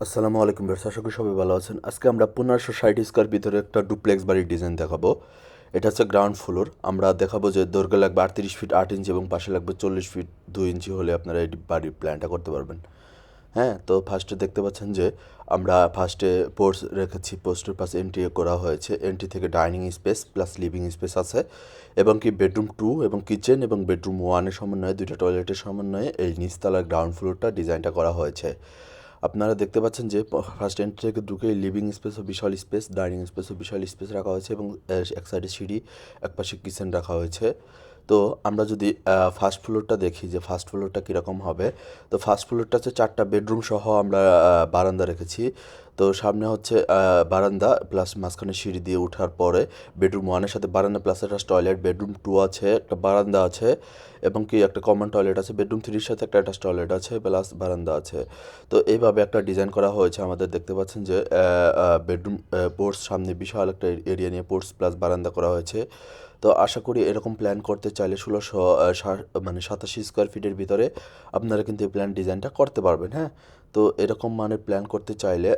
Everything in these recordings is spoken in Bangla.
আসসালামু আলাইকুম ভিউয়ার্স, আশা করি সবাই ভালো আছেন। আজকে আমরা 1560 স্কয়ার ভিতরে একটা ডুপ্লেক্স বাড়ির ডিজাইন দেখাবো। এটা হচ্ছে গ্রাউন্ড ফ্লোর। আমরা দেখাবো যে দৈর্ঘ্য লাগবে 38 ফিট 8 ইঞ্চি এবং পাশে লাগবে 40 ফিট 2 ইঞ্চি হলে আপনারা এই বাড়ির প্ল্যানটা করতে পারবেন। হ্যাঁ, তো ফার্স্টে দেখতে পাচ্ছেন যে আমরা ফার্স্টে পোর্টস রেখেছি, পোস্টের পাশে এন্ট্রি করা হয়েছে। এন্ট্রি থেকে dining space plus living space আছে এবং কি বেডরুম 2 এবং কিচেন এবং বেডরুম 1 এর সমন্বয়ে দুইটা টয়লেটের সমন্বয়ে এই নিচতলার গ্রাউন্ড ফ্লোরটা ডিজাইনটা করা হয়েছে। আপনারা দেখতে পাচ্ছেন যে ফার্স্ট এন্ট্রি থেকে ঢুকেই লিভিং স্পেস ও বিশাল স্পেস, ডাইনিং স্পেস ও বিশাল স্পেস রাখা হয়েছে এবং এক সাইডে সিঁড়ি, এক পাশে কিচেন রাখা হয়েছে। তো আমরা যদি ফার্স্ট ফ্লোরটা দেখি যে ফার্স্ট ফ্লোরটা কীরকম হবে, তো ফার্স্ট ফ্লোরটা হচ্ছে 4টা বেডরুম সহ আমরা বারান্দা রেখেছি। তো সামনে হচ্ছে বারান্দা প্লাস মাঝখানে সিঁড়ি দিয়ে ওঠার পরে বেডরুম 1 এর সাথে বারান্দা প্লাস অ্যাটাচ টয়লেট, বেডরুম 2 আছে, একটা বারান্দা আছে এবং কি একটা কমন টয়লেট আছে, বেডরুম 3 এর সাথে একটা অ্যাটাচ টয়লেট আছে প্লাস বারান্দা আছে। তো এইভাবে একটা ডিজাইন করা হয়েছে। আমাদের দেখতে পাচ্ছেন যে বেডরুম পোর্টস সামনে বিশাল একটা এরিয়া নিয়ে পোর্টস প্লাস বারান্দা করা হয়েছে। তো আশা করি এরকম প্ল্যান করতে চাইলে 1600 মানে 87 স্কোয়ার ফিটের ভিতরে আপনারা কিন্তু এই প্ল্যান ডিজাইনটা করতে পারবেন। হ্যাঁ, তো এরকম মানের প্ল্যান করতে চাইলে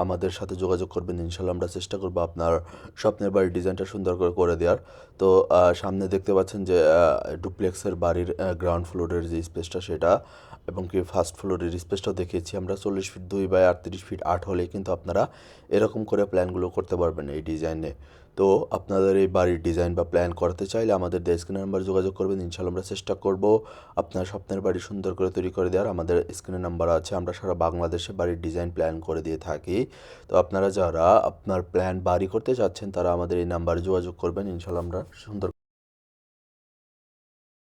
আমাদের সাথে যোগাযোগ করবেন। ইনশাল্লাহ আমরা চেষ্টা করবো আপনার স্বপ্নের বাড়ির ডিজাইনটা সুন্দর করে করে দেওয়ার। তো সামনে দেখতে পাচ্ছেন যে ডুপ্লেক্সের বাড়ির গ্রাউন্ড ফ্লোরের যে স্পেসটা সেটা এবং কি ফার্স্ট ফ্লোরের স্পেসটাও দেখিয়েছি আমরা। 40 ফিট 2 বাই 38 ফিট 8 হলেই কিন্তু আপনারা এরকম করে প্ল্যানগুলো করতে পারবেন এই ডিজাইনে। তো আপনাদের এই বাড়ির ডিজাইন বা প্ল্যান করতে চাইলে আমাদের স্ক্রিনের নাম্বার যোগাযোগ করবেন। ইনশাল্লাহ আমরা চেষ্টা করব আপনার স্বপ্নের বাড়ি সুন্দর করে তৈরি করে দেওয়ার। আমাদের স্ক্রিনের নাম্বার আছে, আমরা সারা বাংলাদেশে বাড়ির ডিজাইন প্ল্যান করে দিয়ে থাকি। তো আপনারা যারা আপনার প্ল্যান বাড়ি করতে চাচ্ছেন তারা আমাদের এই নাম্বারে যোগাযোগ করবেন। ইনশাল্লাহ আমরা সুন্দর